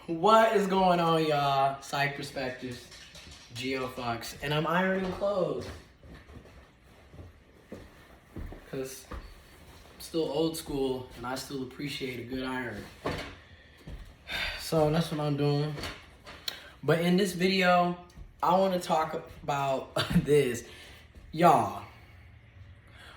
What is going on, y'all? Psych Perspectives, giofvcks, and I'm ironing clothes. Because I'm still old school, and I still appreciate a good iron. So that's what I'm doing. But in this video, I want to talk about this. Y'all,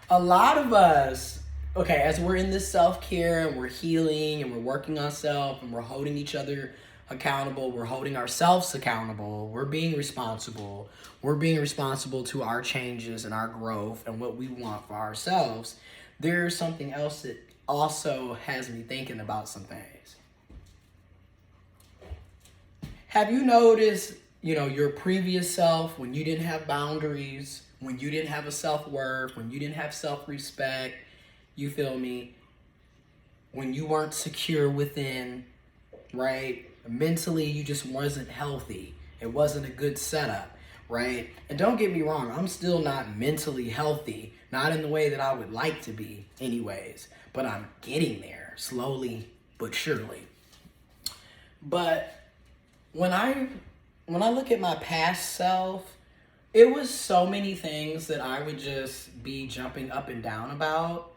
a lot of us, okay, as we're in this self-care and we're healing and we're working on self and we're holding each other accountable, we're holding ourselves accountable, we're being responsible to our changes and our growth and what we want for ourselves, there's something else that also has me thinking about some things. Have you noticed, your previous self, when you didn't have boundaries, when you didn't have a self-worth, when you didn't have self-respect, you feel me? When you weren't secure within, right? Mentally, you just wasn't healthy. It wasn't a good setup, right? And don't get me wrong, I'm still not mentally healthy. Not in the way that I would like to be anyways. But I'm getting there, slowly but surely. But when I look at my past self, it was so many things that I would just be jumping up and down about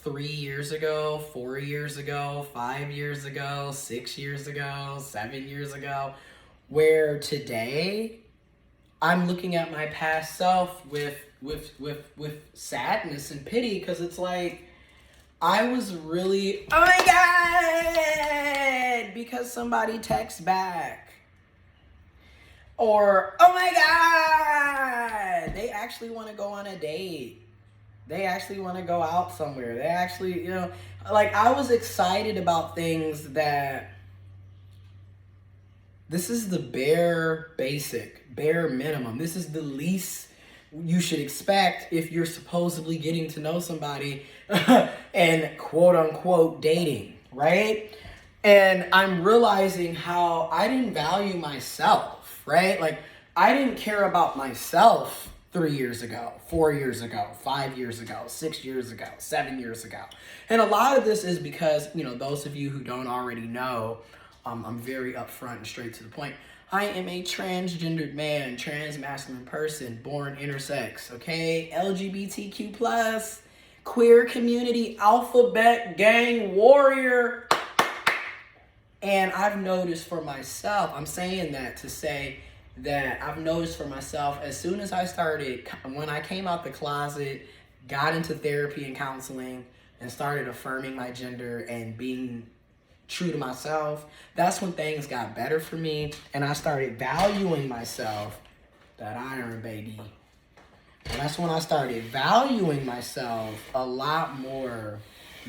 3 years ago, 4 years ago, 5 years ago, 6 years ago, 7 years ago, where today I'm looking at my past self with sadness and pity, because it's like I was really, oh my God, because somebody texts back. Or, oh my God, they actually want to go on a date. They actually want to go out somewhere. They actually, like I was excited about things that this is the bare minimum. This is the least you should expect if you're supposedly getting to know somebody and quote unquote dating, right? And I'm realizing how I didn't value myself, right? Like I didn't care about myself 3 years ago, 4 years ago, 5 years ago, 6 years ago, 7 years ago. And a lot of this is because, those of you who don't already know, I'm very upfront and straight to the point. I am a transgendered man, trans masculine person, born intersex, okay? LGBTQ+, queer community, alphabet gang warrior. And I've noticed for myself, I'm saying that to say that I've noticed for myself, as soon as when I came out the closet, got into therapy and counseling, and started affirming my gender and being true to myself, that's when things got better for me, and I started valuing myself, that iron, baby. And that's when I started valuing myself a lot more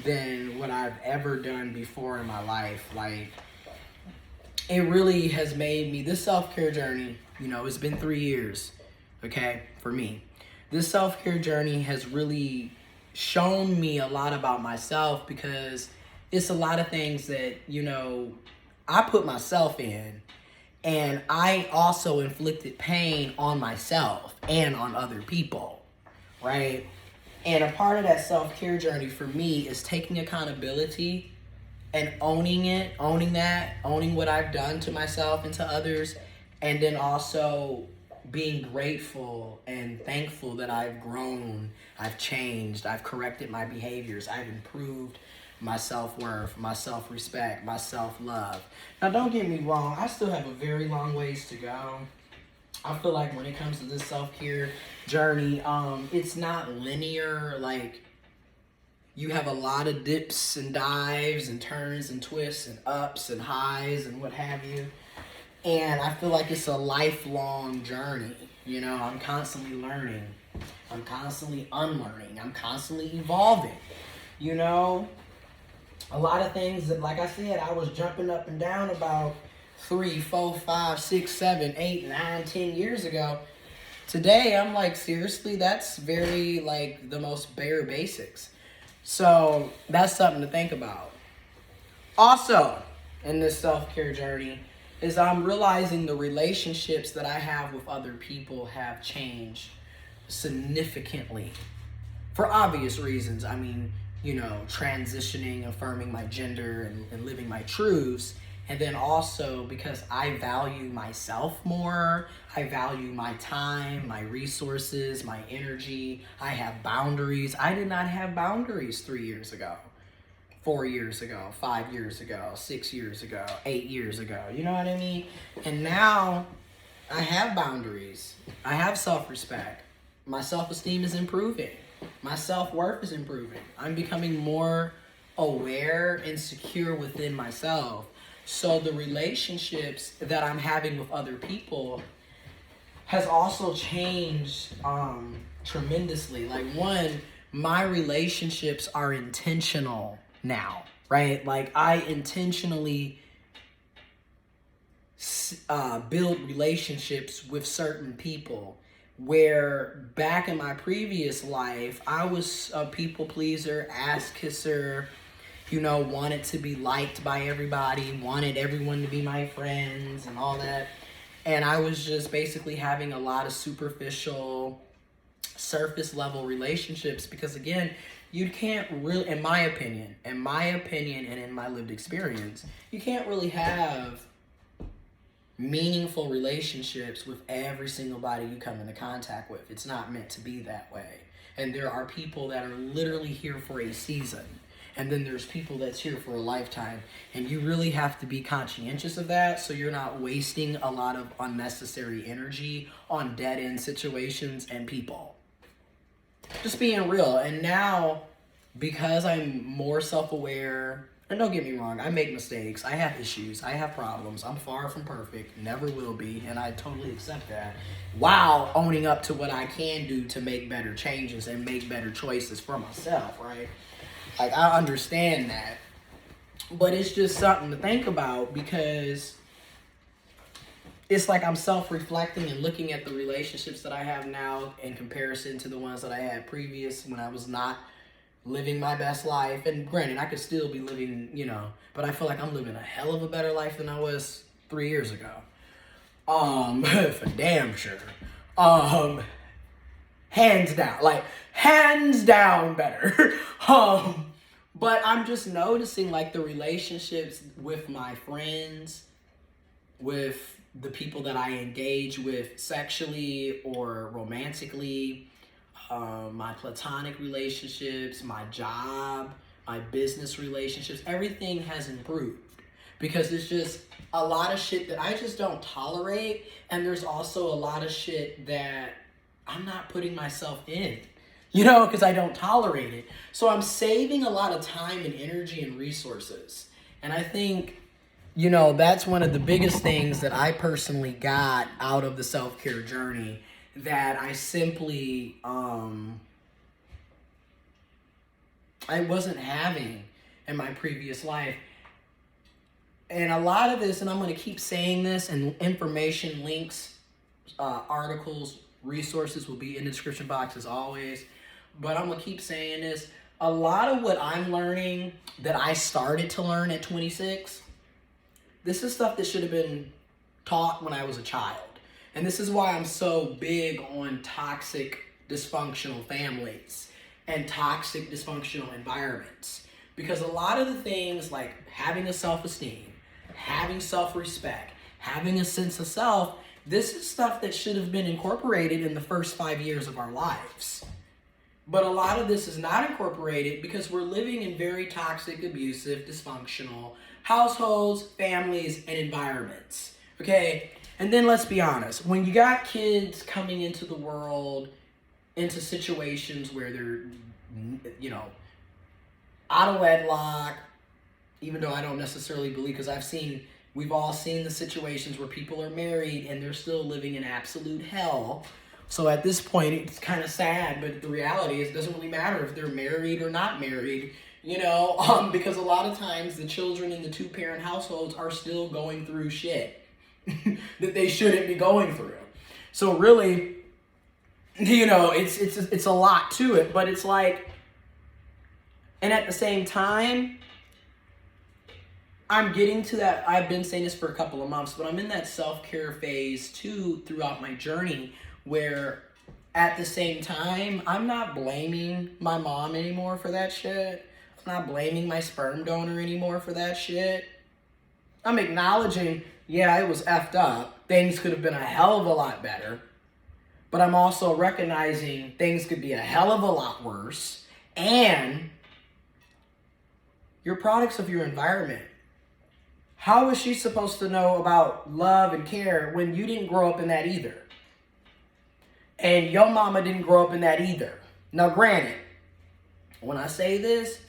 than what I've ever done before in my life. Like, it really has made me, this self-care journey, it's been 3 years, okay, for me. This self-care journey has really shown me a lot about myself, because it's a lot of things that, I put myself in, and I also inflicted pain on myself and on other people, right? And a part of that self-care journey for me is taking accountability and owning what I've done to myself and to others, and then also being grateful and thankful that I've grown, I've changed, I've corrected my behaviors, I've improved my self-worth, my self-respect, my self-love. Now, don't get me wrong, I still have a very long ways to go. I feel like when it comes to this self-care journey, it's not linear. Like, you have a lot of dips and dives and turns and twists and ups and highs and what have you. And I feel like it's a lifelong journey. I'm constantly learning. I'm constantly unlearning. I'm constantly evolving. A lot of things that, like I said, I was jumping up and down about 3, 4, 5, 6, 7, 8, 9, 10 years ago. Today, I'm like, seriously, that's very, like, the most bare basics. So that's something to think about. Also, in this self-care journey, is I'm realizing the relationships that I have with other people have changed significantly. For obvious reasons. I mean, transitioning, affirming my gender and living my truths. And then also because I value myself more, I value my time, my resources, my energy. I have boundaries. I did not have boundaries 3 years ago, 4 years ago, 5 years ago, 6 years ago, 8 years ago. You know what I mean? And now I have boundaries. I have self-respect. My self-esteem is improving. My self-worth is improving. I'm becoming more aware and secure within myself. So the relationships that I'm having with other people has also changed tremendously. Like, one, my relationships are intentional now, right? Like, I intentionally build relationships with certain people, where back in my previous life, I was a people pleaser, ass kisser, you know, wanted to be liked by everybody, wanted everyone to be my friends and all that. And I was just basically having a lot of superficial, surface level relationships because, again, you can't really, in my opinion and in my lived experience, you can't really have meaningful relationships with every single body you come into contact with. It's not meant to be that way. And there are people that are literally here for a season. And then there's people that's here for a lifetime. And you really have to be conscientious of that so you're not wasting a lot of unnecessary energy on dead-end situations and people. Just being real. And now, because I'm more self-aware, and don't get me wrong, I make mistakes, I have issues, I have problems, I'm far from perfect, never will be, and I totally accept that, while owning up to what I can do to make better changes and make better choices for myself, right? Like, I understand that, but it's just something to think about because it's like I'm self-reflecting and looking at the relationships that I have now in comparison to the ones that I had previous when I was not living my best life. And granted, I could still be living, you know, but I feel like I'm living a hell of a better life than I was 3 years ago. For damn sure. Hands down better. But I'm just noticing, like, the relationships with my friends, with the people that I engage with sexually or romantically, my platonic relationships, my job, my business relationships, everything has improved. Because there's just a lot of shit that I just don't tolerate, and there's also a lot of shit that I'm not putting myself in, you know, because I don't tolerate it. So I'm saving a lot of time and energy and resources. And I think, you know, that's one of the biggest things that I personally got out of the self-care journey that I simply, I wasn't having in my previous life. And a lot of this, and I'm going to keep saying this, and information, links, articles, resources will be in the description box as always. But I'm going to keep saying this. A lot of what I'm learning that I started to learn at 26, this is stuff that should have been taught when I was a child. And this is why I'm so big on toxic, dysfunctional families and toxic, dysfunctional environments. Because a lot of the things like having a self-esteem, having self-respect, having a sense of self, this is stuff that should have been incorporated in the first 5 years of our lives. But a lot of this is not incorporated because we're living in very toxic, abusive, dysfunctional households, families, and environments. Okay? And then let's be honest. When you got kids coming into the world, into situations where they're, you know, out of wedlock, even though I don't necessarily believe, because we've all seen the situations where people are married and they're still living in absolute hell. So at this point, it's kind of sad, but the reality is it doesn't really matter if they're married or not married, you know, because a lot of times the children in the two-parent households are still going through shit that they shouldn't be going through. So really, you know, it's a lot to it, but it's like, and at the same time, I'm getting to that, I've been saying this for a couple of months, but I'm in that self-care phase too throughout my journey, where at the same time, I'm not blaming my mom anymore for that shit. I'm not blaming my sperm donor anymore for that shit. I'm acknowledging, yeah, it was effed up. Things could have been a hell of a lot better. But I'm also recognizing things could be a hell of a lot worse. And you're products of your environment. How is she supposed to know about love and care when you didn't grow up in that either? And your mama didn't grow up in that either. Now, granted, when I say this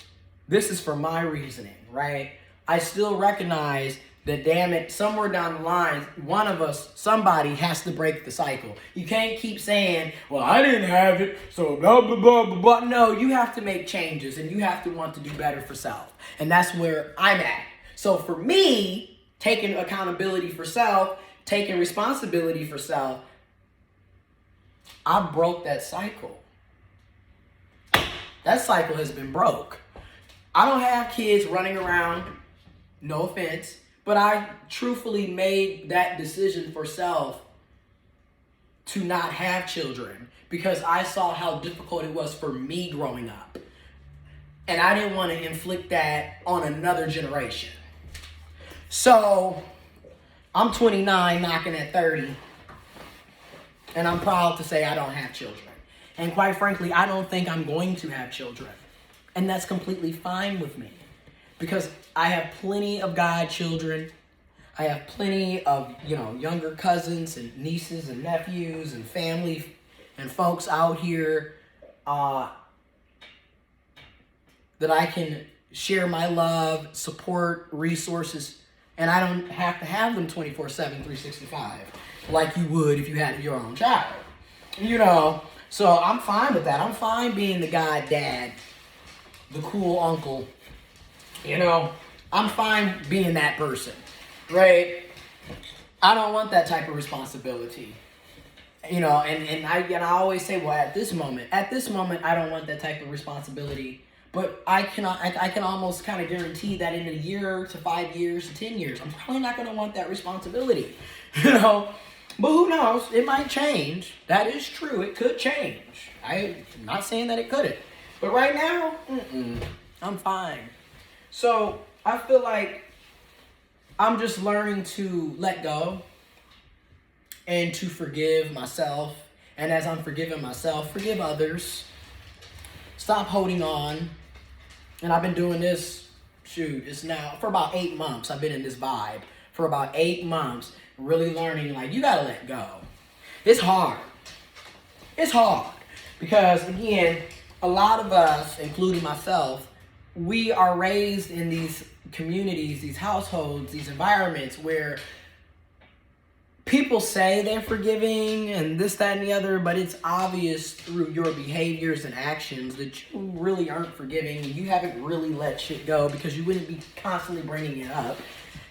is for my reasoning, right? I still recognize that, damn it, somewhere down the line, one of us, somebody has to break the cycle. You can't keep saying, well, I didn't have it, so blah, blah, blah, blah, blah. No, you have to make changes, and you have to want to do better for self. And that's where I'm at. So for me, taking accountability for self, taking responsibility for self, I broke that cycle. That cycle has been broke. I don't have kids running around, no offense, but I truthfully made that decision for self to not have children because I saw how difficult it was for me growing up. And I didn't want to inflict that on another generation. So I'm 29, knocking at 30, and I'm proud to say I don't have children. And quite frankly, I don't think I'm going to have children. And that's completely fine with me because I have plenty of godchildren. I have plenty of, younger cousins and nieces and nephews and family and folks out here that I can share my love, support, resources, and I don't have to have them 24/7, 365 like you would if you had your own child. So I'm fine with that. I'm fine being the god dad, the cool uncle. I'm fine being that person, right? I don't want that type of responsibility. And I always say, well, at this moment, I don't want that type of responsibility. But I can almost kind of guarantee that in a year to 5 years to 10 years, I'm probably not going to want that responsibility, But who knows? It might change. That is true. It could change. I'm not saying that it couldn't. But right now, I'm fine. So I feel like I'm just learning to let go and to forgive myself. And as I'm forgiving myself, forgive others. Stop holding on. And I've been doing this, it's now for about 8 months. I've been in this vibe for about 8 months, really learning, you gotta let go. It's hard. It's hard. Because, again, a lot of us, including myself, we are raised in these communities, these households, these environments where people say they're forgiving and this, that, and the other, but it's obvious through your behaviors and actions that you really aren't forgiving and you haven't really let shit go because you wouldn't be constantly bringing it up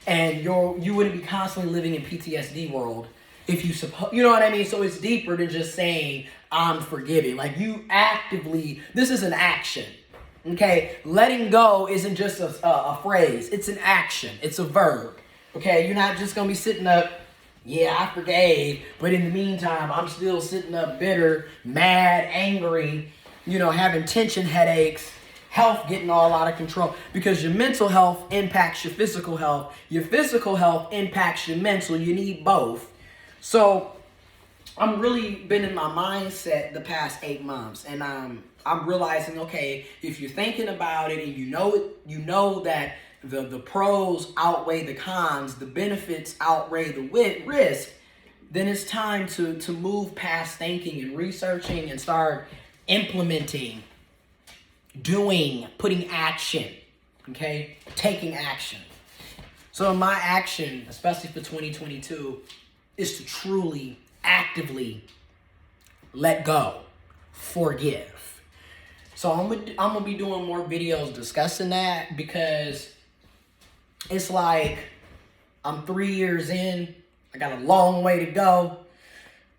and you wouldn't be constantly living in PTSD world if you suppose, you know what I mean? So it's deeper than just saying, I'm forgiving. You actively, this is an action, okay? Letting go isn't just a phrase. It's an action. It's a verb, okay? You're not just going to be sitting up, yeah, I forgave, but in the meantime, I'm still sitting up bitter, mad, angry, having tension headaches, health getting all out of control. Because your mental health impacts your physical health. Your physical health impacts your mental. You need both. So I'm really been in my mindset the past 8 months. And I'm realizing, okay, if you're thinking about it and you know that the pros outweigh the cons, the benefits outweigh the risk, then it's time to move past thinking and researching and start implementing, doing, putting action, okay? Taking action. So my action, especially for 2022, is to truly, actively let go, forgive. So I'm gonna be doing more videos discussing that because it's like I'm 3 years in. I got a long way to go.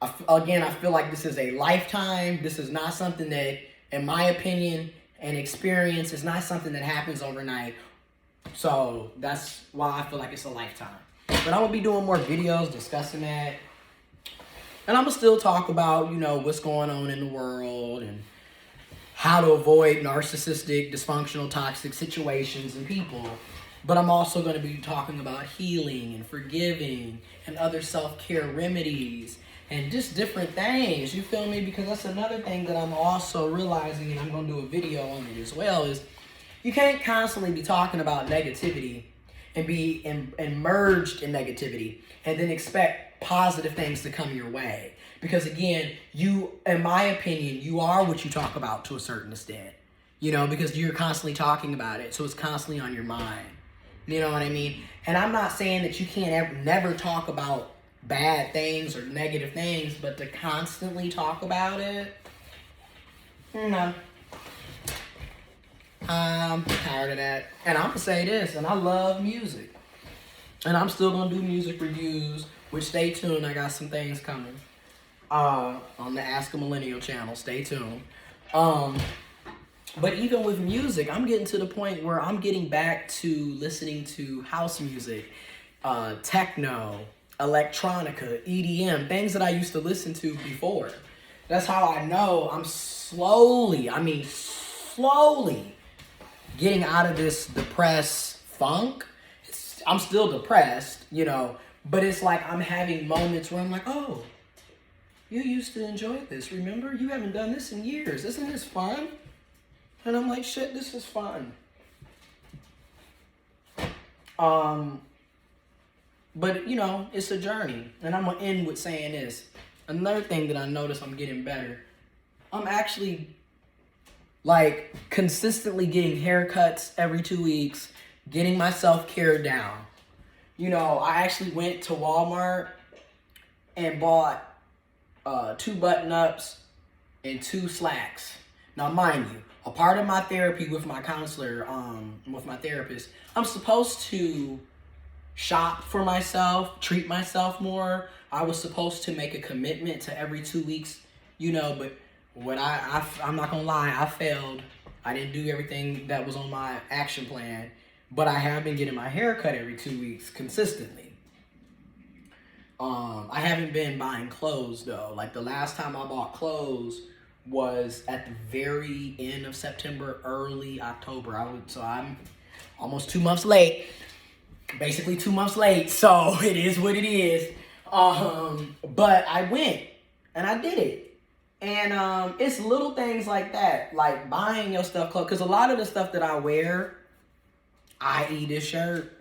I feel like this is a lifetime. This is not something that, in my opinion and experience, is not something that happens overnight. So that's why I feel like it's a lifetime. But I'm going to be doing more videos discussing that. And I'm going to still talk about, what's going on in the world and how to avoid narcissistic, dysfunctional, toxic situations and people. But I'm also going to be talking about healing and forgiving and other self-care remedies and just different things. You feel me? Because that's another thing that I'm also realizing, and I'm going to do a video on it as well, is you can't constantly be talking about negativity and be immersed in negativity and then expect positive things to come your way. Because again, you, in my opinion, you are what you talk about to a certain extent. You know, because you're constantly talking about it, so it's constantly on your mind. You know what I mean? And I'm not saying that you can't never talk about bad things or negative things, but to constantly talk about it, no. I'm tired of that. And I'm gonna say this, and I love music. And I'm still gonna do music reviews, which stay tuned, I got some things coming. On the Ask a Millennial channel, stay tuned. But even with music, I'm getting to the point where I'm getting back to listening to house music, techno, electronica, EDM, things that I used to listen to before. That's how I know I'm slowly getting out of this depressed funk. I'm still depressed, you know, but it's like I'm having moments where I'm like, oh, you used to enjoy this, remember? You haven't done this in years. Isn't this fun? And I'm like, shit, this is fun. But, you know, it's a journey. And I'm going to end with saying this. Another thing that I notice I'm getting better, I'm actually, like, consistently getting haircuts every 2 weeks, getting my self-care down. You know, I actually went to Walmart and bought 2 button-ups and 2 slacks. Now, mind you, a part of my therapy with my counselor, with my therapist, I'm supposed to shop for myself, treat myself more. I was supposed to make a commitment to every 2 weeks, you know, but what I'm not gonna lie, I failed. I didn't do everything that was on my action plan, but I have been getting my hair cut every 2 weeks consistently. I haven't been buying clothes though. Like the last time I bought clothes was at the very end of September, early October. I'm almost 2 months late. Basically 2 months late, so it is what it is. But I went and I did it. And it's little things like that, like buying your stuff clothes. Because a lot of the stuff that I wear, i.e. this shirt,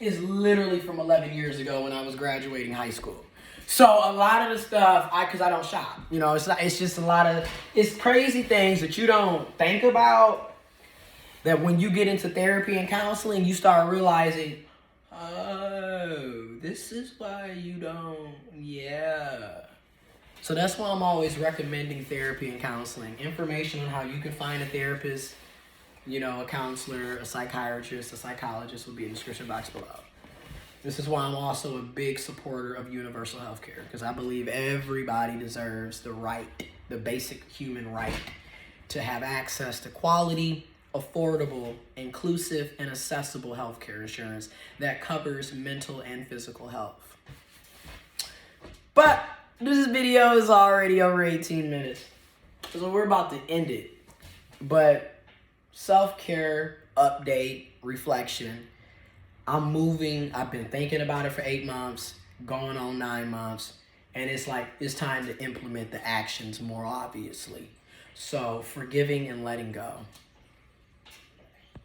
is literally from 11 years ago when I was graduating high school. So a lot of the stuff, because I don't shop, you know, it's just a lot of, it's crazy things that you don't think about, that when you get into therapy and counseling, you start realizing, oh, this is why you don't, yeah. So that's why I'm always recommending therapy and counseling. Information on how you can find a therapist, you know, a counselor, a psychiatrist, a psychologist will be in the description box below. This is why I'm also a big supporter of universal health care, because I believe everybody deserves the right, the basic human right to have access to quality, affordable, inclusive, and accessible health care insurance that covers mental and physical health. But this video is already over 18 minutes, so we're about to end it. But self-care, update, reflection. I'm moving. I've been thinking about it for 8 months, going on 9 months. And it's like, it's time to implement the actions more obviously. So forgiving and letting go.